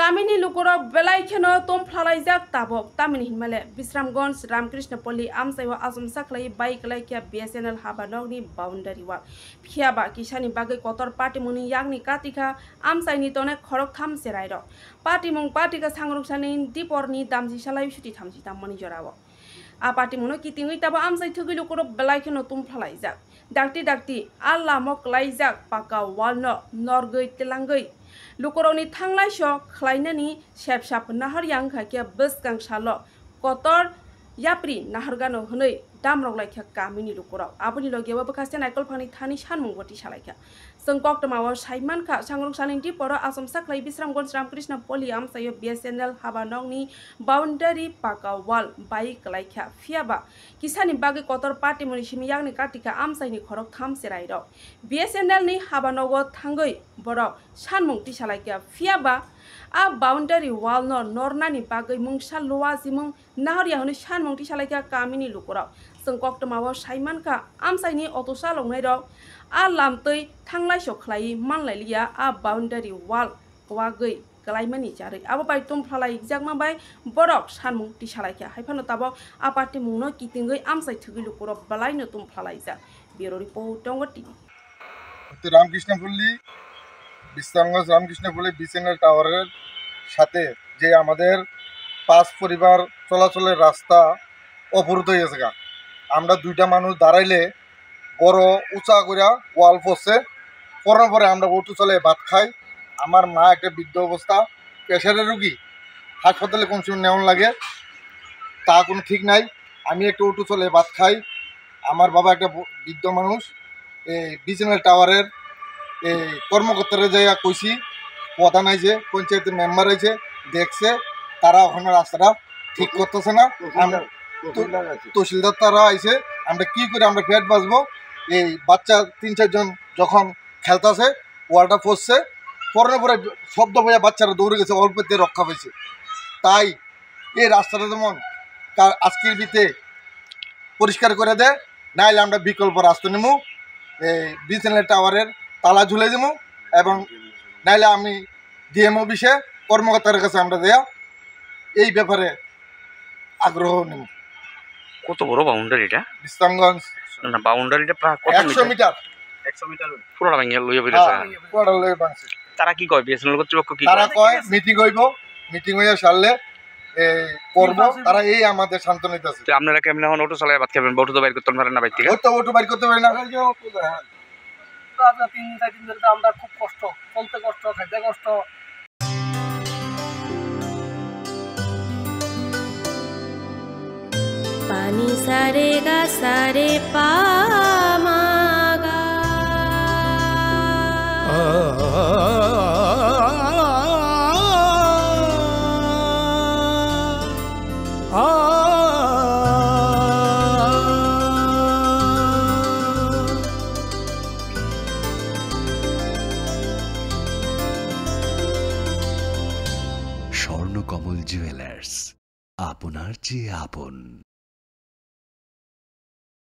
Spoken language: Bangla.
কামিনী লুকুর বেলাইখেন তোম ফ্লালাইজাক তাবক তামিনি হিমালে বিশ্রামগঞ্জ রামকৃষ্ণপল্লী আমসাইও আসম সাখলাই বাইক লাইকিয়া বিএসএনএল হাবানগনি বাউন্ডারি ওয়াল ফিয়াবা কিসানি বাগৈ কতর পার্টি মুনি ইয়াগনি কাতিকা আমসাইনি তনে খরক থাম সেরাইর পার্টি মুং পার্টিকা সাংরংসানি দিপরনি দামজি সালাই সুটি থামজি তামনি জরাও आ पार्टी मुनो कितिङै ताबो आमसाइ थगै लुकुर बेलाइखनो तुम फलाइजाक डाक्टी डाक्टी आल्ला मक लाइजाक पाका वालन नरगै तेलांगै लुकुरनि थांलाय स खलाइनानि सेबसाप नाहर यांखाकिया बसगां साल कतर याप्रि नाहरगानो हनै दामरक लाइखा कामिनि लुकुराव आबुनि लगेबो बखासे नायकल फानि थानि सानमुंगति सालाइखा जों कक्टमाव साइमानखा सांरंसालिनि पर आसम साखलाई बिश्रामगंज रामकृष्णपल्ली आमसायो बिएसएनएल हाबानगनि बाउंडारि पाका वाल बाइक लाइखा फियाबा किसानि बागै कतर पार्टी मुनि सिमियागनि काटिका आमसाइनि खरक थाम सेराइर बिएसएनएल नि हाबानग थांगै बरक सानमुंगति सालाइखा फियाबा आ बाउंडारि वाल नरनानि बागै मुंसा लोवा जिमुं नाहरिया हनै सानमुंगति सालाइखा कामिनि लुकुराव जों कक्टमाव साइमानखा आमसाइनि अट'सा लंनाय रक आ लामतै थांलाय सख्लाय मानलायलिया आ बाउंडारि वाल वागै गलायमानि जारै आबो बाय तुम फ्लालाय जागमा बाय बरक सानमुं तिसालायखा हायफानो ताबो आ पार्टी मुंनो कितिङै आमसाइ थगै लुकुर बलायनो तुम फ्लालाय जा बिरो रिपोर्ट टंगटी রামকৃষ্ণপল্লী বিশ্রামগঞ্জ রামকৃষ্ণপল্লী বিএসএনএল টাওয়ারের সাথে যে আমাদের 5 পরিবার চলাচলের রাস্তা অবরোধ হয়ে গেছে। আমরা দুইটা মানুষ দাঁড়াইলে বড় উঁচা করে ওয়াল পড়ছে, পড়ার পরে আমরা অটো চলে ভাত খাই। আমার মা একটা বৃদ্ধ অবস্থা, প্রেশারের রুগী, হাসপাতালে কোন সময় নেওয়ান লাগে তা কোনো ঠিক নাই। আমি একটা অটো চলে ভাত খাই। আমার বাবা একটা বৃদ্ধ মানুষ। এই বিএসএনএল টাওয়ারের এই কর্মকর্তারা যাইয়া কইছি, প্রধান আইছে, পঞ্চায়েতের মেম্বার আইছে, দেখছে, তারা ওখানে রাস্তাটা ঠিক করতেছে না। তহসিলদার তারা আইছে, আমরা কি করে আমরা পেট বাঁচবো। এই বাচ্চা 3-4 জন যখন খেলতেছে, ওয়ালটা পড়ছে, পড়ার পরে শব্দ পেয়ে বাচ্চারা দৌড়ে গেছে, অল্পতে রক্ষা পেয়েছে। তাই এই রাস্তাটা যেমন আজকের ভিতরে পরিষ্কার করে দেয়, নাইলে আমরা বিকল্প রাস্তা নেব, এই বিএসএনএল টাওয়ারের তালা ঝুলে দেবো, এবং নাইলে আমি ডিএম অফিসে কর্মকর্তার কাছে আমরা দেয়া এই ব্যাপারে আগ্রহ নেব। কত বড় বাউন্ডারি এটা? বিশ্রামগঞ্জ না, বাউন্ডারিটা প্রায় কত 100 মিটার। 100 মিটার পুরোটা ভাঙিয়া লইয়া বেরিয়েছে। পুরোটা লইয়া ভাঙছে। তারা কি কয়, বিএসএনএল কর্তৃপক্ষ কি তারা কয় মিটিং হইব, মিটিং হইয়া সারলে করব। তারা এই আমাদের শান্তনা দিতেছে। তো আপনারা কেমন এখন অটো চালায় ভাত খাবেন? অটো তো বাইর করতে পারেন না বাইর থেকে? অটো বাইর করতে পারি না। 3-4 দিন ধরে আমরা খুব কষ্ট, চলতে কষ্ট, খাইতে কষ্ট। पानी सारे गा सारे पामागा স্বর্ণকমল জুয়েলার্স, আপনার চেয়ে আপন।